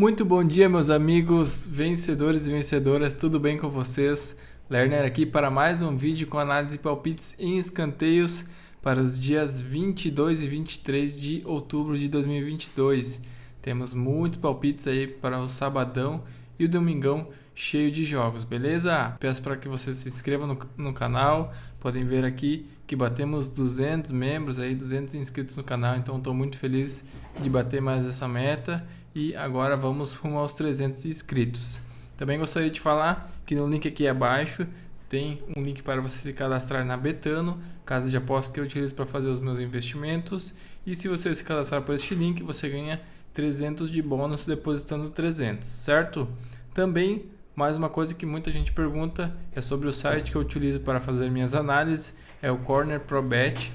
Muito bom dia, meus amigos vencedores e vencedoras, tudo bem com vocês? Lerner aqui para mais um vídeo com análise de palpites em escanteios para os dias 22 e 23 de outubro de 2022. Temos muitos palpites aí para o sabadão e o domingão cheio de jogos, beleza? Peço para que vocês se inscrevam no canal. Podem ver aqui que batemos 200 membros, aí 200 inscritos no canal, então estou muito feliz de bater mais essa meta. E agora vamos rumo aos 300 inscritos. Também gostaria de falar que no link aqui abaixo tem um link para você se cadastrar na Betano, casa de aposta que eu utilizo para fazer os meus investimentos. E se você se cadastrar por este link, você ganha 300 de bônus depositando 300, certo? Também, mais uma coisa que muita gente pergunta é sobre o site que eu utilizo para fazer minhas análises, é o Corner Pro Bet.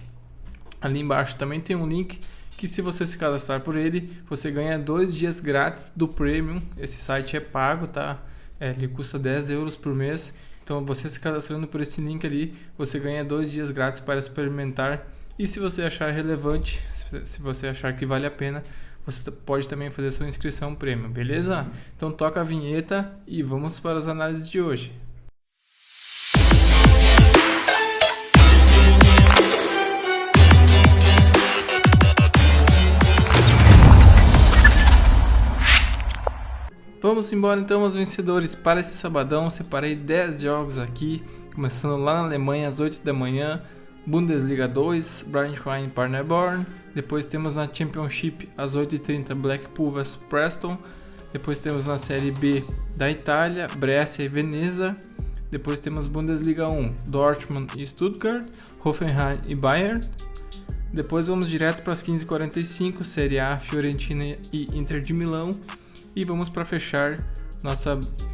Ali embaixo também tem um link que, se você se cadastrar por ele, você ganha 2 dias grátis do Premium. Esse site é pago, tá? Ele custa 10 euros por mês. Então, você se cadastrando por esse link ali, você ganha 2 dias grátis para experimentar. E se você achar relevante, se você achar que vale a pena, você pode também fazer sua inscrição Premium, beleza? Então, toca a vinheta e vamos para as análises de hoje. Vamos embora então aos vencedores para esse sabadão. Separei 10 jogos aqui, começando lá na Alemanha às 8 da manhã, Bundesliga 2, Braunschweig Paderborn. Depois temos na Championship às 8h30 Blackpool vs Preston. Depois temos na Série B da Itália, Brescia e Veneza. Depois temos Bundesliga 1, Dortmund e Stuttgart, Hoffenheim e Bayern. Depois vamos direto para as 15h45, Série A, Fiorentina e Inter de Milão. E vamos para fechar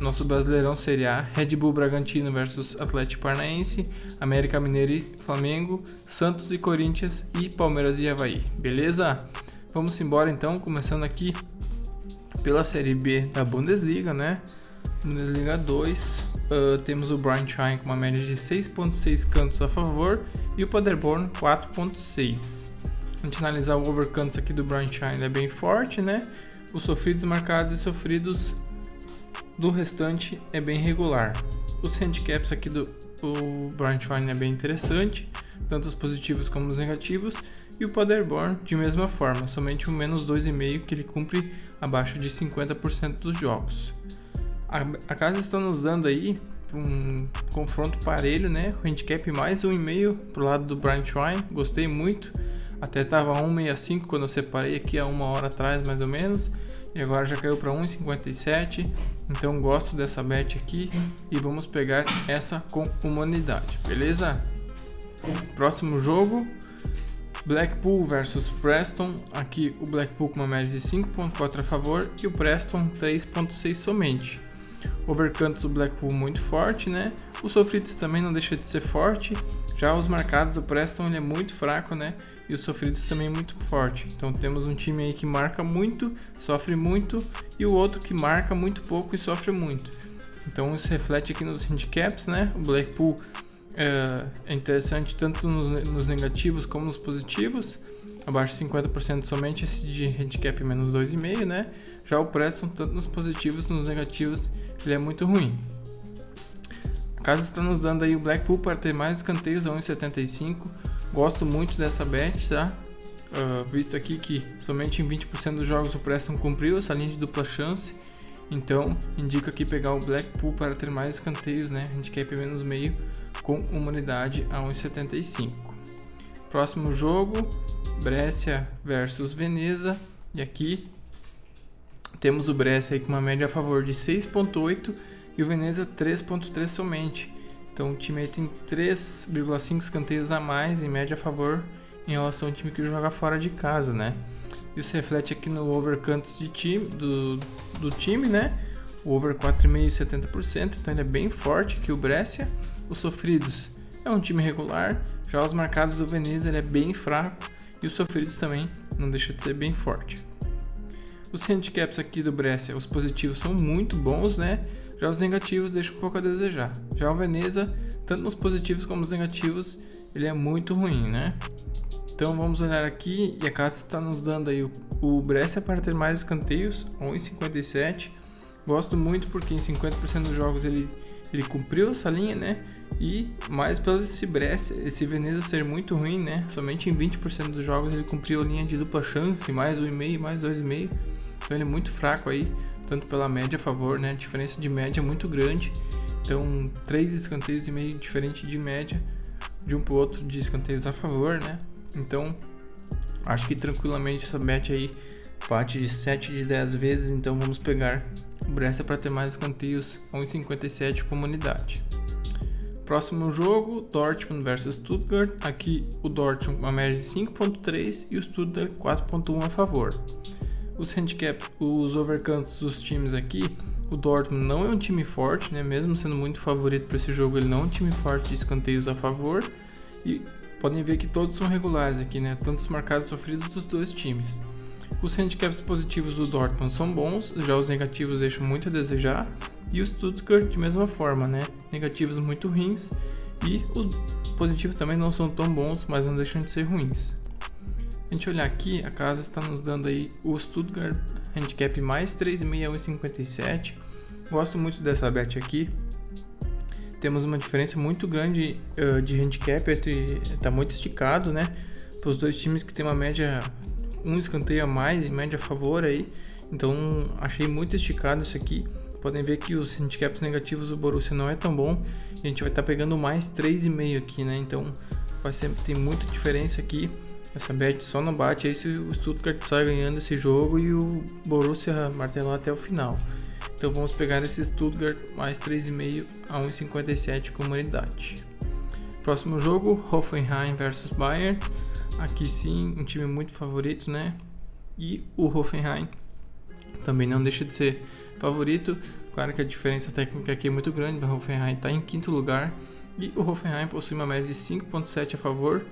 nosso Brasileirão Série A, Red Bull Bragantino versus Atlético Paranaense, América Mineiro e Flamengo, Santos e Corinthians e Palmeiras e Avaí, beleza? Vamos embora então, começando aqui pela Série B da Bundesliga, né? Bundesliga 2, temos o Braunschweig com uma média de 6.6 cantos a favor e o Paderborn 4.6. A gente analisar o over cantos aqui do Braunschweig, é bem forte, né? Os sofridos marcados e sofridos do restante é bem regular. Os handicaps aqui do Braunschweig é bem interessante, tanto os positivos como os negativos. E o Paderborn de mesma forma, somente um menos 2,5 que ele cumpre abaixo de 50% dos jogos. A casa está nos dando aí um confronto parelho, né? O handicap mais 1,5 pro lado do Braunschweig, gostei muito. Até estava 1,65 quando eu separei aqui há uma hora atrás, mais ou menos. E agora já caiu para 1,57. Então gosto dessa bet aqui. E vamos pegar essa com humanidade, beleza? Próximo jogo, Blackpool versus Preston. Aqui o Blackpool com uma média de 5.4 a favor e o Preston 3.6 somente. Overcantos, o Blackpool muito forte, né? O sofridos também não deixa de ser forte. Já os marcados do Preston, ele é muito fraco, né? E os sofridos também muito forte. Então temos um time aí que marca muito, sofre muito, e o outro que marca muito pouco e sofre muito. Então isso reflete aqui nos handicaps, né? O Blackpool é interessante tanto nos negativos como nos positivos. Abaixo de 50% somente esse de handicap menos 2,5, né? Já o Preston, tanto nos positivos como nos negativos, ele é muito ruim. A casa está nos dando aí o Blackpool para ter mais escanteios a 1,75. Gosto muito dessa bet, tá? Visto aqui que somente em 20% dos jogos o Preston cumpriu essa linha de dupla chance. Então, indico aqui pegar o Blackpool para ter mais escanteios, né? Handicap menos meio com humanidade a 1,75. Próximo jogo, Brescia versus Veneza. E aqui temos o Brescia aí com uma média a favor de 6.8 e o Veneza 3.3 somente. Então o time aí tem 3,5 escanteios a mais em média a favor em relação ao time que joga fora de casa, né? Isso reflete aqui no over cantos de time, do time, né? O over 4,5 e 70%, então ele é bem forte aqui o Brescia. Os sofridos é um time regular, já os marcados do Veneza ele é bem fraco e os sofridos também não deixa de ser bem forte. Os handicaps aqui do Brescia, os positivos são muito bons, né? Já os negativos deixam um pouco a desejar. Já o Veneza, tanto nos positivos como nos negativos, ele é muito ruim, né? Então vamos olhar aqui e a casa está nos dando aí o Brescia para ter mais escanteios, 1,57. Gosto muito porque em 50% dos jogos ele cumpriu essa linha, né? E mais pelo esse Brescia, esse Veneza ser muito ruim, né? Somente em 20% dos jogos ele cumpriu a linha de dupla chance, mais 1,5, mais 2,5. Então ele é muito fraco aí, tanto pela média a favor, né? A diferença de média é muito grande. Então 3 escanteios e meio diferente de média de um para o outro de escanteios a favor, né? Então acho que tranquilamente essa bet aí bate de 7 de 10 vezes. Então vamos pegar o Brescia para ter mais escanteios, 1,57 comunidade. Próximo jogo, Dortmund versus Stuttgart. Aqui o Dortmund uma média de 5.3 e o Stuttgart 4.1 a favor. Os handicap, os overcantos dos times aqui, o Dortmund não é um time forte, né? Mesmo sendo muito favorito para esse jogo, ele não é um time forte de escanteios a favor. E podem ver que todos são regulares aqui, né? Tanto os marcados e sofridos dos dois times. Os handicaps positivos do Dortmund são bons, já os negativos deixam muito a desejar. E o Stuttgart de mesma forma, né? Negativos muito ruins e os positivos também não são tão bons, mas não deixam de ser ruins. A gente olhar aqui, a casa está nos dando aí o Stuttgart handicap mais 3,5 a 1,57. Gosto muito dessa bet aqui. Temos uma diferença muito grande de handicap, está muito esticado, né? Para os dois times que tem uma média, um escanteio a mais e média a favor aí. Então achei muito esticado isso aqui. Podem ver que os handicaps negativos do Borussia não é tão bom. A gente vai estar pegando mais 3,5 aqui, né? Então tem muita diferença aqui. Essa bet só não bate aí se o Stuttgart sai ganhando esse jogo e o Borussia martelar até o final. Então vamos pegar esse Stuttgart mais 3,5 a 1,57 comunidade. Próximo jogo, Hoffenheim versus Bayern. Aqui sim, um time muito favorito, né? E o Hoffenheim também não deixa de ser favorito. Claro que a diferença técnica aqui é muito grande. O Hoffenheim está em quinto lugar e o Hoffenheim possui uma média de 5.7 a favor,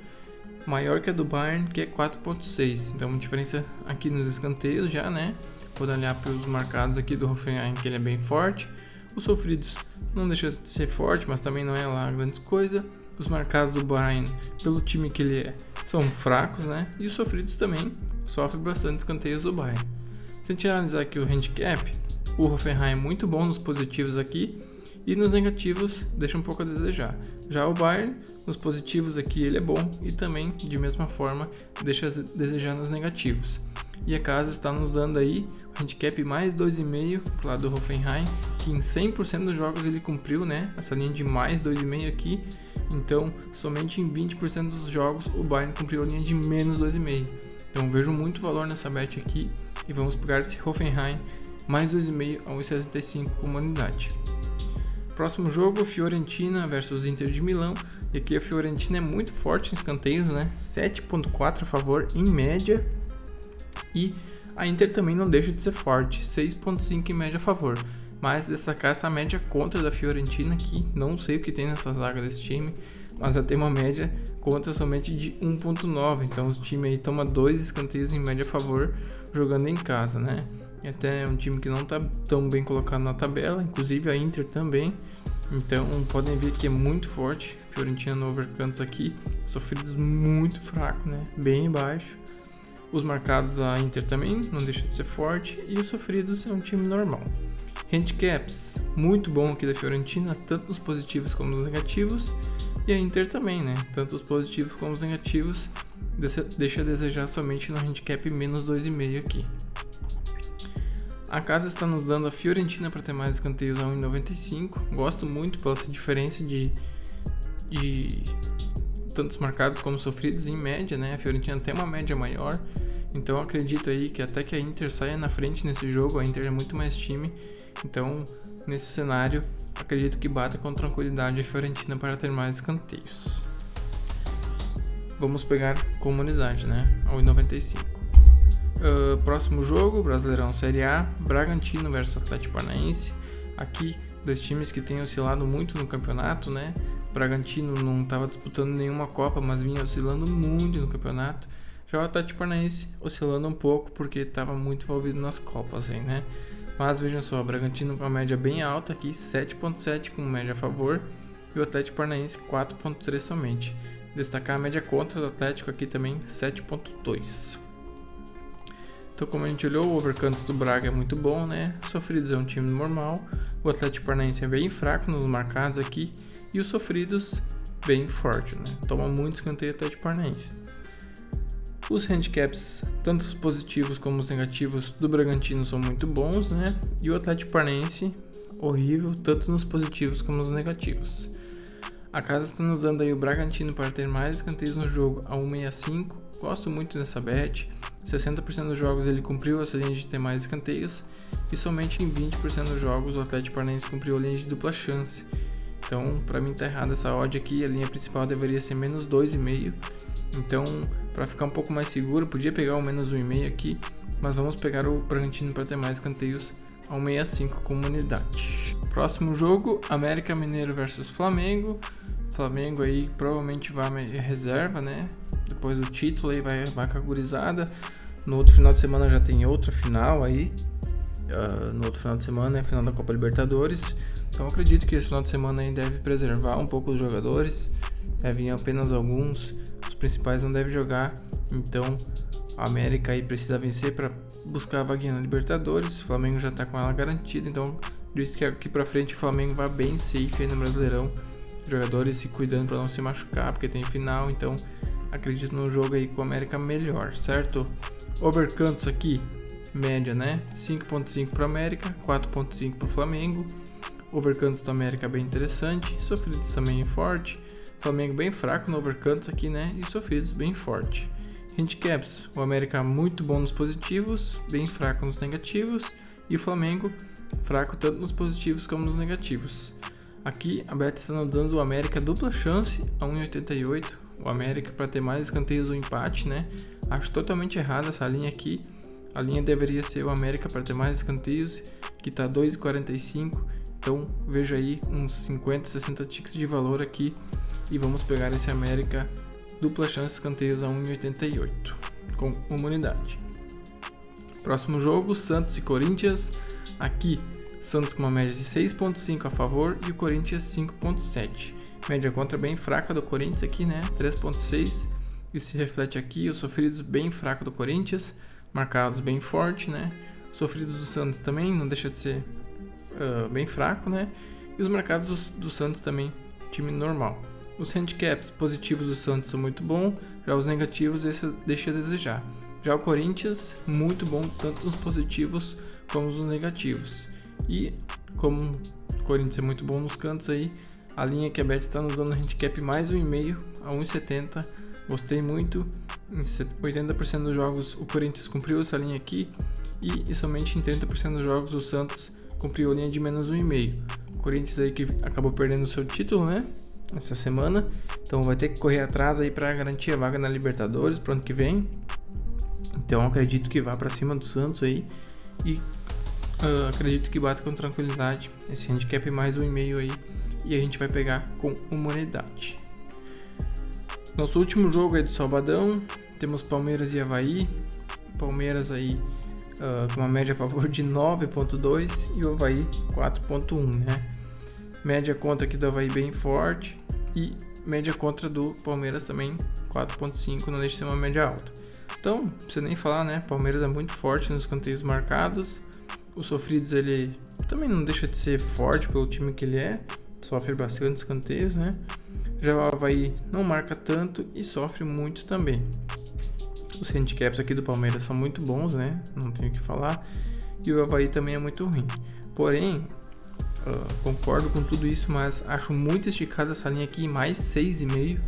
maior que a do Bayern, que é 4.6. Então uma diferença aqui nos escanteios já, né? Podem olhar pelos marcados aqui do Hoffenheim, que ele é bem forte. Os sofridos não deixa de ser forte, mas também não é lá grandes coisa. Os marcados do Bayern, pelo time que ele é, são fracos, né? E os sofridos também sofrem bastante escanteios do Bayern. Se a gente analisar aqui o handicap, o Hoffenheim é muito bom nos positivos aqui e nos negativos deixa um pouco a desejar. Já o Bayern, nos positivos aqui ele é bom e também de mesma forma deixa a desejar nos negativos. E a casa está nos dando aí o handicap mais 2,5 pro lado do Hoffenheim, que em 100% dos jogos ele cumpriu, né? Essa linha de mais 2,5 aqui. Então somente em 20% dos jogos o Bayern cumpriu a linha de menos 2,5. Então vejo muito valor nessa bet aqui e vamos pegar esse Hoffenheim mais 2,5 a 1,75 comunidade. Próximo jogo, Fiorentina versus Inter de Milão. E aqui a Fiorentina é muito forte em escanteios, né? 7.4 a favor em média. E a Inter também não deixa de ser forte, 6.5 em média a favor. Mas destacar essa média contra da Fiorentina aqui, não sei o que tem nessa zaga desse time, mas ela tem uma média contra somente de 1.9. Então o time aí toma 2 escanteios em média a favor jogando em casa, né? E até é um time que não está tão bem colocado na tabela, inclusive a Inter também. Então podem ver que é muito forte. Fiorentina no overcantos aqui, sofridos muito fraco, né? Bem baixo. Os marcados da Inter também não deixa de ser forte e os sofridos é um time normal. Handicaps, muito bom aqui da Fiorentina, tanto nos positivos como nos negativos. E a Inter também, né? Tanto os positivos como os negativos deixa a desejar somente no handicap menos 2,5 aqui. A casa está nos dando a Fiorentina para ter mais escanteios a 1,95. Gosto muito pela essa diferença de tantos marcados como sofridos em média, né? A Fiorentina tem uma média maior. Então acredito aí que até que a Inter saia na frente nesse jogo, a Inter é muito mais time. Então nesse cenário acredito que bata com tranquilidade a Fiorentina para ter mais escanteios. Vamos pegar comunidade, né? A 1,95. Próximo jogo, Brasileirão Série A, Bragantino versus Atlético Paranaense. Aqui, dois times que têm oscilado muito no campeonato, né? Bragantino não estava disputando nenhuma Copa, mas vinha oscilando muito no campeonato. Já o Atlético Paranaense oscilando um pouco porque estava muito envolvido nas Copas, hein, né? Mas vejam só, o Bragantino com uma média bem alta aqui, 7.7 com média a favor, e o Atlético Paranaense 4.3 somente. destacar a média contra do Atlético aqui também, 7.2. Então, como a gente olhou, o overcantos do Braga é muito bom, né? Sofridos é um time normal, o Atlético Paranaense é bem fraco nos marcados aqui e os sofridos bem forte, né? Toma muito escanteio Atlético Paranaense. Os handicaps, tanto os positivos como os negativos do Bragantino são muito bons, né? E o Atlético Paranaense, horrível, tanto nos positivos como nos negativos. A casa está nos dando aí o Bragantino para ter mais escanteios no jogo a 1,65. Gosto muito dessa bet. 60% dos jogos ele cumpriu essa linha de ter mais escanteios e somente em 20% dos jogos o Atlético Paranaense cumpriu a linha de dupla chance. Então, para mim tá errada essa odd aqui, a linha principal deveria ser menos 2,5. Então, para ficar um pouco mais seguro, podia pegar o menos 1,5 aqui, mas vamos pegar o Bragantino para ter mais escanteios a 1,65 como unidade. Próximo jogo, América Mineiro versus Flamengo. Flamengo aí provavelmente vai reserva, né? Depois do título aí vai com a gurizada. No outro final de semana já tem outra final aí. No outro final de semana é a final da Copa Libertadores. Então eu acredito que esse final de semana aí deve preservar um pouco os jogadores. Devem ir apenas alguns. Os principais não devem jogar. Então a América aí precisa vencer para buscar a vaguinha na Libertadores. O Flamengo já tá com ela garantida. Então acredito que aqui pra frente o Flamengo vai bem safe aí no Brasileirão. Jogadores se cuidando para não se machucar, porque tem final, então acredito no jogo aí com o América melhor, certo? Overcantos aqui, média, né? 5.5 para América, 4.5 para o Flamengo. Overcantos do América bem interessante, sofridos também forte. Flamengo bem fraco no overcantos aqui, né? E sofridos bem forte. Handicaps, o América muito bom nos positivos, bem fraco nos negativos. E o Flamengo fraco tanto nos positivos como nos negativos. Aqui a bet está nos dando o América dupla chance a 1,88. O América para ter mais escanteios ou empate, né? Acho totalmente errada essa linha aqui. A linha deveria ser o América para ter mais escanteios, que está 2,45. Então vejo aí uns 50, 60 ticks de valor aqui. E vamos pegar esse América dupla chance escanteios a 1,88 com uma unidade. Próximo jogo, Santos e Corinthians. Aqui Santos com uma média de 6.5 a favor e o Corinthians 5.7. Média contra bem fraca do Corinthians aqui, né? 3.6. Isso se reflete aqui, os sofridos bem fraco do Corinthians, marcados bem forte, né? Sofridos do Santos também, não deixa de ser bem fraco, né? E os marcados do Santos também, time normal. Os handicaps positivos do Santos são muito bons, já os negativos deixa a desejar. Já o Corinthians, muito bom, tanto nos positivos como nos negativos. E como o Corinthians é muito bom nos cantos aí, a linha que a Bet está nos dando handicap mais 1,5 a 1,70. Gostei muito. Em 80% dos jogos o Corinthians cumpriu essa linha aqui e somente em 30% dos jogos o Santos cumpriu a linha de menos 1,5. O Corinthians aí que acabou perdendo o seu título, né? Essa semana. Então vai ter que correr atrás aí para garantir a vaga na Libertadores pro ano que vem. Então acredito que vá para cima do Santos aí e acredito que bata com tranquilidade esse handicap mais 1,5 aí e a gente vai pegar com uma unidade. Nosso último jogo aí do sabadão, temos Palmeiras e Avaí. Palmeiras aí com uma média a favor de 9.2 e o Avaí 4.1, né? Média contra aqui do Avaí bem forte e média contra do Palmeiras também 4.5, não deixa de ser uma média alta. Então, não precisa nem falar, né? Palmeiras é muito forte nos escanteios marcados. Os sofridos ele também não deixa de ser forte pelo time que ele é, sofre bastante escanteios, né? Já o Avaí não marca tanto e sofre muito também. Os handicaps aqui do Palmeiras são muito bons, né? Não tenho o que falar. E o Avaí também é muito ruim. Porém, concordo com tudo isso, mas acho muito esticada essa linha aqui, mais 6,5.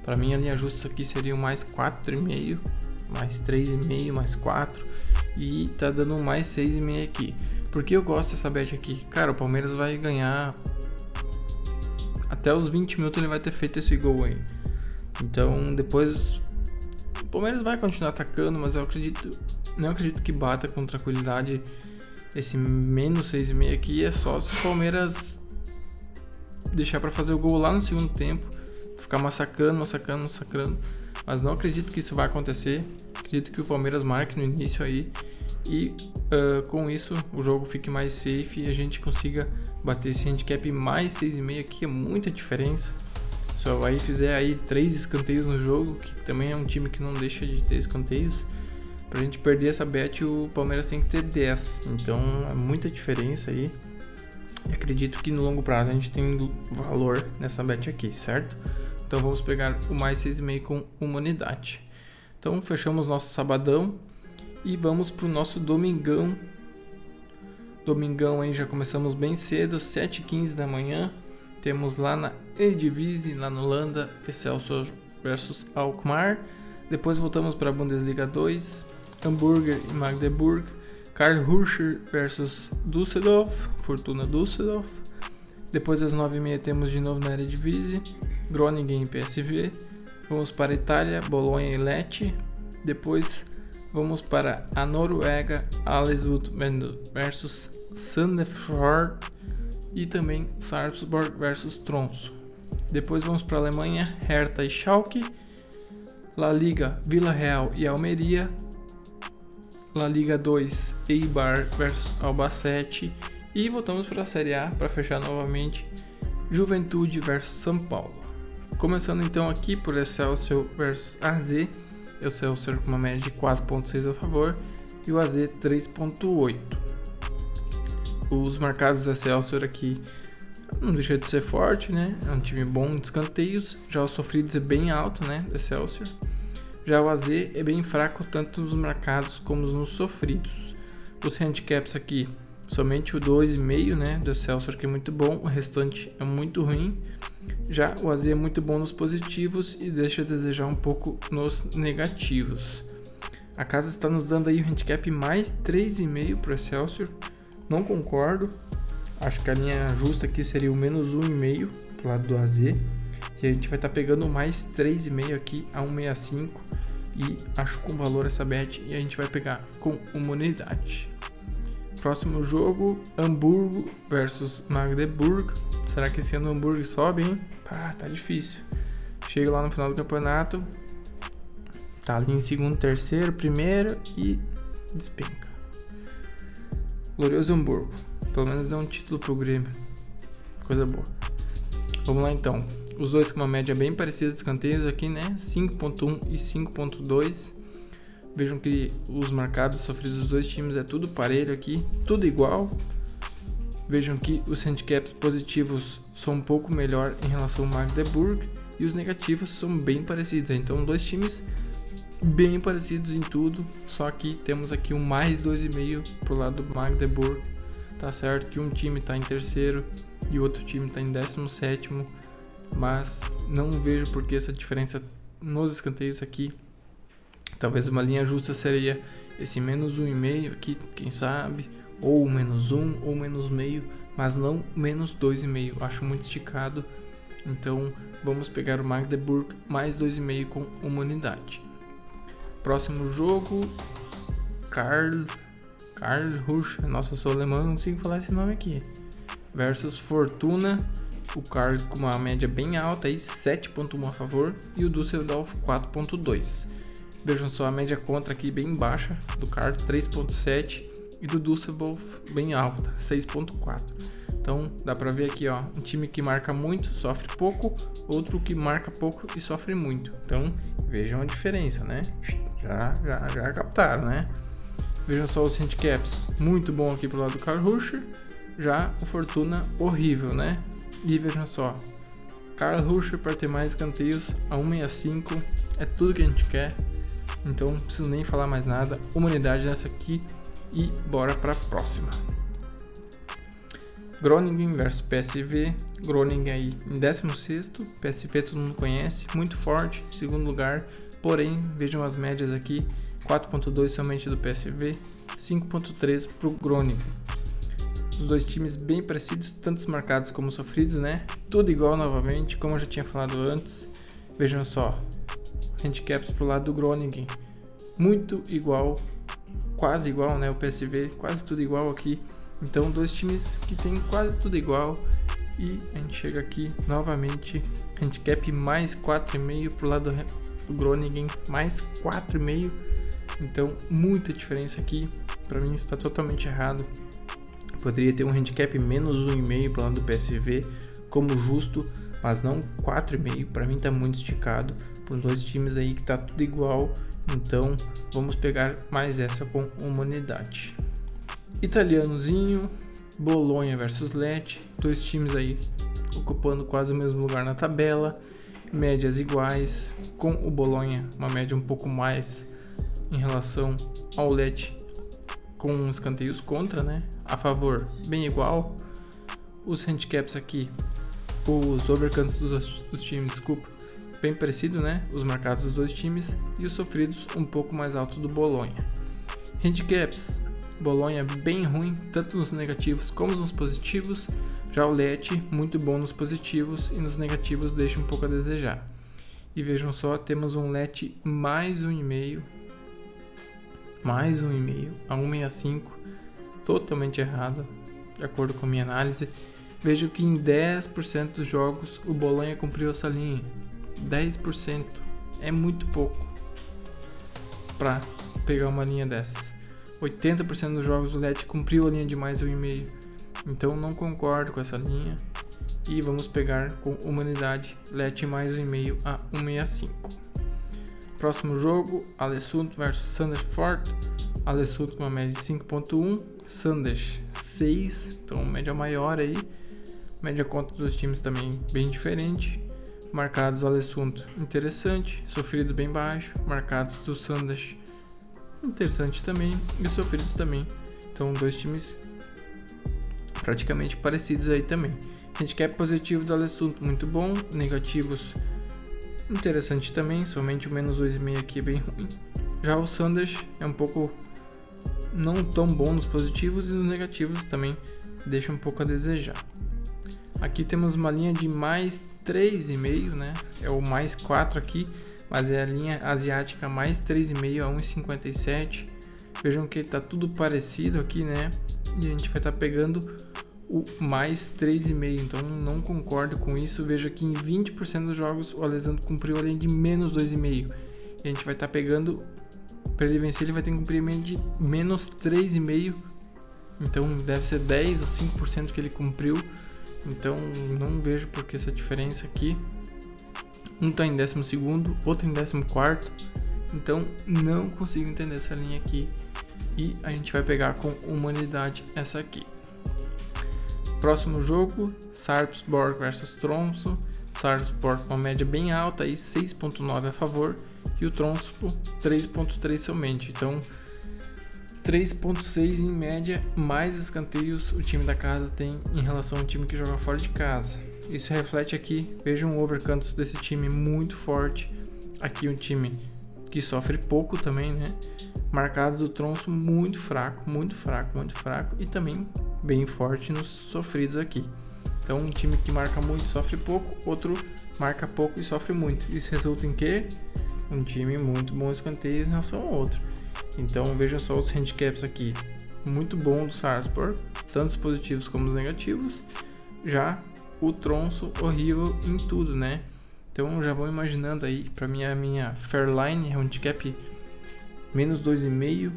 Para mim a linha justa aqui seria mais 4,5, mais 3,5, mais 4. E tá dando um mais 6,5 aqui. Por que eu gosto dessa bet aqui? Cara, o Palmeiras vai ganhar até os 20 minutos, ele vai ter feito esse gol aí. Então depois o Palmeiras vai continuar atacando, mas não acredito que bata com tranquilidade esse menos 6,5 aqui. É só se o Palmeiras deixar para fazer o gol lá no segundo tempo, ficar massacrando, mas não acredito que isso vai acontecer. Acredito que o Palmeiras marque no início aí e com isso o jogo fique mais safe e a gente consiga bater esse handicap mais 6,5 aqui, é muita diferença. Se o Avaí fizer aí 3 escanteios no jogo, que também é um time que não deixa de ter escanteios, pra gente perder essa bet o Palmeiras tem que ter 10. Então é muita diferença aí. E acredito que no longo prazo a gente tem valor nessa bet aqui, certo? Então vamos pegar o mais 6,5 com uma unidade. Então fechamos nosso sabadão e vamos pro nosso domingão. Domingão aí já começamos bem cedo, 7h15 da manhã. Temos lá na Eredivisie, lá na Holanda, Excelsior versus Alkmaar. Depois voltamos para a Bundesliga 2, Hamburger e Magdeburg, Karlsruhe versus Düsseldorf, Fortuna Düsseldorf. Depois às 9h30 temos de novo na Eredivisie, Groningen e PSV. Vamos para a Itália, Bolonha e Lecce. Depois vamos para a Noruega, Ålesund versus Sandefjord. E também Sarpsborg versus Tromsø. Depois vamos para a Alemanha, Hertha e Schalke. La Liga, Villarreal e Almeria. La Liga 2, Eibar versus Albacete. E voltamos para a Série A para fechar novamente, Juventude versus São Paulo. Começando então aqui por Excelsior versus AZ. Excelsior com uma média de 4,6 a favor e o AZ 3,8. Os marcados do Excelsior aqui não deixa de ser forte, né? É um time bom de escanteios. Já os sofridos é bem alto, né? Do Excelsior. Já o AZ é bem fraco, tanto nos marcados como nos sofridos. Os handicaps aqui, somente o 2,5, né? Do Excelsior, que é muito bom. O restante é muito ruim. Já o AZ é muito bom nos positivos e deixa a desejar um pouco nos negativos. A casa está nos dando aí o handicap mais 3,5 para o Excelsior. Não concordo, acho que a linha justa aqui seria o menos 1,5 pro lado do AZ. E a gente vai estar pegando mais 3,5 aqui a 1,65. E acho com valor essa bet e a gente vai pegar com uma unidade. Próximo jogo, Hamburgo versus Magdeburg. Será que esse ano o Hamburgo sobe, hein? Tá difícil. Chega lá no final do campeonato, tá ali em segundo, terceiro, primeiro e despenca. Glorioso Hamburgo, pelo menos deu um título pro Grêmio, coisa boa. Vamos lá então, os dois com uma média bem parecida de escanteios aqui, né, 5.1 e 5.2. Vejam que os marcados sofridos dos dois times é tudo parelho aqui, tudo igual. Vejam que os handicaps positivos são um pouco melhor em relação ao Magdeburg e os negativos são bem parecidos, então dois times bem parecidos em tudo, só que temos aqui um mais 2,5 pro lado do Magdeburg. Tá certo que um time tá em terceiro e o outro time tá em 17º, mas não vejo por que essa diferença nos escanteios aqui. Talvez uma linha justa seria esse menos 1,5 aqui, quem sabe, ou menos 1 ou menos meio, mas não menos 2,5, acho muito esticado. Então vamos pegar o Magdeburg mais 2,5 com uma unidade. Próximo jogo, Karlsruhe, nossa, eu sou alemão, não consigo falar esse nome aqui, versus Fortuna. O Karl com uma média bem alta, aí 7.1 a favor, e o Düsseldorf 4.2. Vejam só a média contra aqui bem baixa, do Karl 3.7 e do Düsseldorf bem alta, 6.4. Então dá pra ver aqui, ó, um time que marca muito, sofre pouco, outro que marca pouco e sofre muito. Então vejam a diferença, né? Já captaram, né? Vejam só os handicaps, muito bom aqui pro lado do Karlsruhe, já o Fortuna horrível, né? E vejam só, Karlsruhe para ter mais escanteios a 1,65 é tudo que a gente quer, então não preciso nem falar mais nada, uma unidade nessa aqui e bora para a próxima. Groningen versus PSV, Groningen aí em 16º, PSV todo mundo conhece, muito forte, segundo lugar, porém vejam as médias aqui, 4.2 somente do PSV, 5.3 para o Groningen. Os dois times bem parecidos, tanto marcados como sofridos, né? Tudo igual novamente, como eu já tinha falado antes. Vejam só, handicaps pro lado do Groningen, muito igual, quase igual, né? O PSV, quase tudo igual aqui. Então, dois times que tem quase tudo igual. E a gente chega aqui novamente, handicap mais 4,5 pro lado do Groningen, mais 4,5. Então, muita diferença aqui. Para mim, isso está totalmente errado. Poderia ter um handicap menos 1,5 pro lado do PSV como justo, mas não 4,5. Para mim tá muito esticado por dois times aí que tá tudo igual. Então vamos pegar mais essa com humanidade. Italianozinho, Bolonha versus Lecce, dois times aí ocupando quase o mesmo lugar na tabela, médias iguais, com o Bolonha uma média um pouco mais em relação ao Lecce, com escanteios contra, né? A favor bem igual. Os handicaps aqui, os overcuts dos times, desculpa, bem parecido, né? Os marcados dos dois times e os sofridos um pouco mais alto do Bolonha. Handicaps, Bolonha bem ruim, tanto nos negativos como nos positivos. Já o Lecce muito bom nos positivos e nos negativos deixa um pouco a desejar. E vejam só, temos um Lecce mais 1,5 a 1,65, totalmente errado, de acordo com a minha análise. Vejo que em 10% dos jogos o Bolonha cumpriu essa linha. 10% é muito pouco para pegar uma linha dessas. 80% dos jogos o Lecce cumpriu a linha de mais 1,5. Então não concordo com essa linha. E vamos pegar com humanidade Lecce mais 1,5 a 1,65. Próximo jogo, Alessund versus Sandefjord. Alessund com uma média de 5,1, Sanders 6, então média maior aí. Média contra dos times também bem diferente. Marcados do Alessund interessante, sofridos bem baixo. Marcados do Sanders interessante também e sofridos também. Então dois times praticamente parecidos aí também. Handicap positivo do Alessund muito bom, negativos interessante também, somente o menos 2,5 aqui é bem ruim. Já o Sanders é um pouco não tão bom nos positivos e nos negativos também deixa um pouco a desejar. Aqui temos uma linha de mais 3,5, né? É o mais 4 aqui, mas é a linha asiática mais 3,5 a 1,57. Vejam que está tudo parecido aqui, né? E a gente vai estar pegando o mais 3,5, então não concordo com isso. Veja que em 20% dos jogos o Alessandro cumpriu a linha de menos 2,5 e a gente vai estar pegando, para ele vencer ele vai ter que cumprir a linha de menos 3,5, então deve ser 10 ou 5% que ele cumpriu. Então não vejo por que essa diferença aqui. Um está em 12º, outro em 14º, então não consigo entender essa linha aqui e a gente vai pegar com humanidade essa aqui. Próximo jogo, Sarpsborg versus Tromsø. Sarpsborg com uma média bem alta, aí 6,9 a favor, e o Tromsø 3,3 somente. Então 3,6 em média, mais escanteios o time da casa tem em relação ao time que joga fora de casa. Isso reflete aqui, vejam o overcantos desse time muito forte. Aqui um time que sofre pouco também, né? Marcados do Tromsø muito fraco, e também bem forte nos sofridos aqui. Então um time que marca muito e sofre pouco, outro marca pouco e sofre muito. Isso resulta em quê? Um time muito bom escanteios em relação ao outro. Então vejam só os handicaps aqui, muito bom do Sarpsborg, tanto os positivos como os negativos. Já o Tromsø horrível em tudo, né? Então já vão imaginando aí, para mim a minha Fairline é um handicap menos 2,5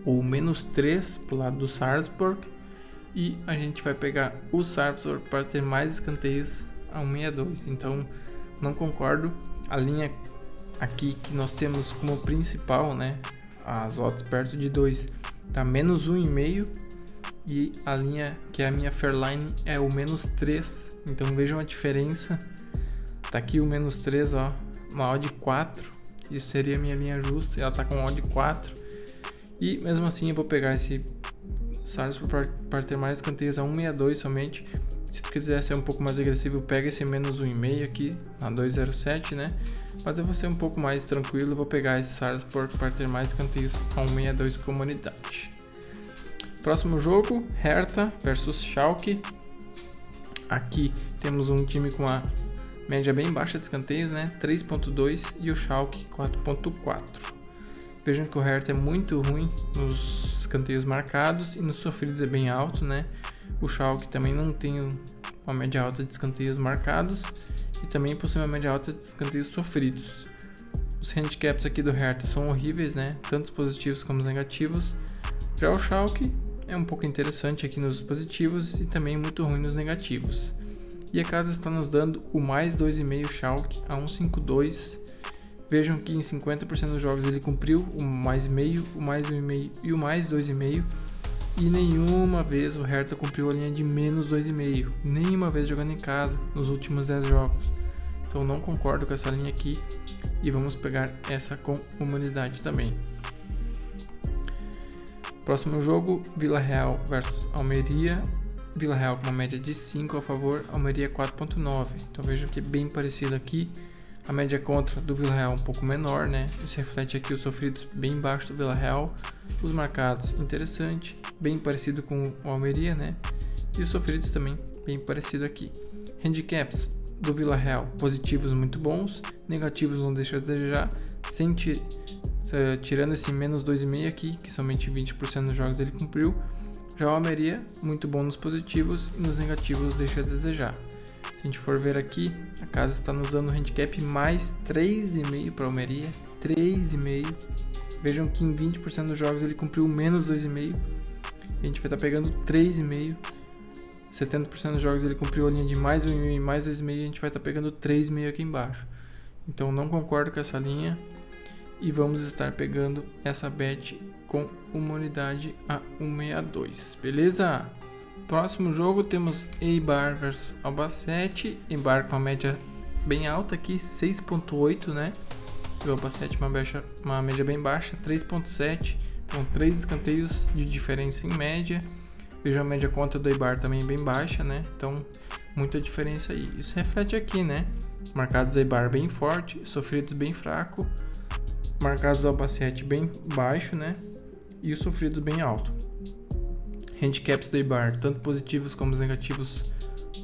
ou menos 3 pro lado do Sarpsborg, e a gente vai pegar o Sarpsborg para ter mais escanteios a 1,62. Então não concordo. A linha aqui que nós temos como principal, né, as odds perto de 2 tá menos 1,5, e a linha que é a minha Fairline é o menos 3. Então vejam a diferença. Tá aqui o menos 3, ó, uma odd 4. Isso seria a minha linha justa, ela tá com odd 4. E mesmo assim eu vou pegar esse Sarpsborg para ter mais escanteios a 1,62 somente. Se tu quiser ser um pouco mais agressivo, pega esse menos 1,5 aqui, a 2,07, né? Mas eu vou ser um pouco mais tranquilo, vou pegar esse Sarpsborg para ter mais escanteios a 1,62 com humanidade. Próximo jogo, Hertha versus Schalke. Aqui temos um time com a média bem baixa de escanteios, né? 3,2, e o Schalke 4,4. Vejam que o Hertha é muito ruim nos escanteios marcados e nos sofridos é bem alto, né? O Schalke também não tem uma média alta de escanteios marcados e também possui uma média alta de escanteios sofridos. Os handicaps aqui do Hertha são horríveis, né? Tanto os positivos como os negativos. Já o Schalke é um pouco interessante aqui nos positivos e também muito ruim nos negativos. E a casa está nos dando o mais 2,5 Schalke a 1,52. Vejam que em 50% dos jogos ele cumpriu o mais meio, o mais 1,5 e o mais 2,5. E nenhuma vez o Hertha cumpriu a linha de menos 2,5. Nenhuma vez jogando em casa nos últimos 10 jogos. Então não concordo com essa linha aqui. E vamos pegar essa com humanidade também. Próximo jogo, Vila Real versus Almeria. Vila Real com uma média de 5 a favor, Almeria 4,9. Então vejam que é bem parecido aqui. A média contra do Vila Real um pouco menor, né? Isso reflete aqui os sofridos bem baixo do Vila Real. Os marcados, interessante, bem parecido com o Almeria, né? E os sofridos também bem parecido aqui. Handicaps do Vila Real, positivos muito bons, negativos não deixa a desejar, tirando esse menos 2,5 aqui, que somente 20% dos jogos ele cumpriu. Já o Almeria, muito bom nos positivos e nos negativos deixa a desejar. Se a gente for ver aqui, a casa está nos dando um handicap mais 3,5 para a Almeria, 3,5. Vejam que em 20% dos jogos ele cumpriu menos 2,5. A gente vai estar pegando 3,5. 70% dos jogos ele cumpriu a linha de mais 1,5 e mais 2,5. A gente vai estar pegando 3,5 aqui embaixo. Então não concordo com essa linha. E vamos estar pegando essa bet com uma unidade a 1,62. Beleza? Próximo jogo temos Eibar versus Albacete. Eibar com a média bem alta aqui, 6,8, né? E o Albacete uma média bem baixa, 3,7. Então 3 escanteios de diferença em média. Veja a média contra do Eibar também bem baixa, né? Então muita diferença aí. Isso reflete aqui, né? Marcados do Eibar bem forte, sofridos bem fraco. Marcados do Albacete bem baixo, né? E os sofridos bem alto. Handicaps do Eibar, tanto positivos como os negativos,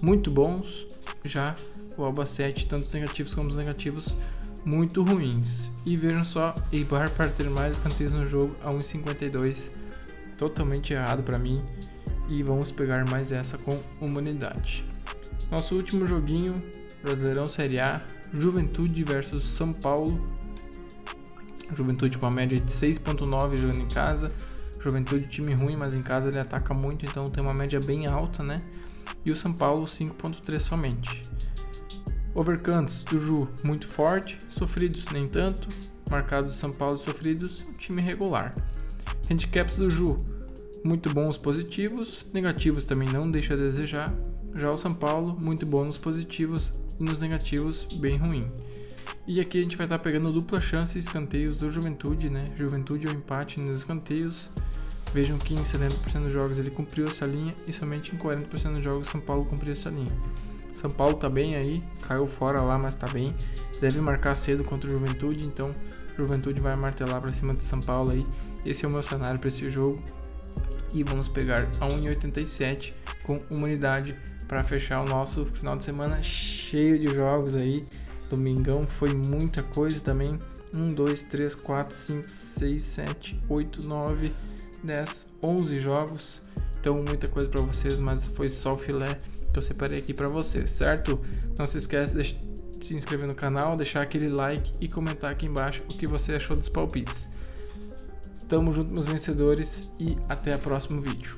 muito bons. Já o Albacete, tanto os negativos como os negativos, muito ruins. E vejam só, Eibar para ter mais escanteios no jogo a 1,52. Totalmente errado para mim. E vamos pegar mais essa com humanidade. Nosso último joguinho, Brasileirão Série A, Juventude versus São Paulo. Juventude com uma média de 6,9 jogando em casa. Juventude time ruim, mas em casa ele ataca muito, então tem uma média bem alta, né? E o São Paulo 5,3 somente. Overcantos do Ju muito forte, sofridos nem tanto. Marcados do São Paulo sofridos, time regular. Handicaps do Ju muito bons positivos, negativos também não deixa a desejar. Já o São Paulo muito bom nos positivos e nos negativos bem ruim. E aqui a gente vai estar pegando dupla chance e escanteios do Juventude, né? Juventude ou empate nos escanteios. Vejam que em 70% dos jogos ele cumpriu essa linha e somente em 40% dos jogos São Paulo cumpriu essa linha. São Paulo tá bem aí, caiu fora lá, mas tá bem. Deve marcar cedo contra o Juventude, então Juventude vai martelar para cima de São Paulo aí. Esse é o meu cenário para esse jogo. E vamos pegar a 1,87 com humanidade para fechar o nosso final de semana cheio de jogos aí. Domingão foi muita coisa também. 1, 2, 3, 4, 5, 6, 7, 8, 9, 10, 11 jogos. Então muita coisa para vocês, mas foi só o filé que eu separei aqui para vocês, certo? Não se esquece de se inscrever no canal, deixar aquele like e comentar aqui embaixo o que você achou dos palpites. Tamo junto, meus vencedores, e até o próximo vídeo.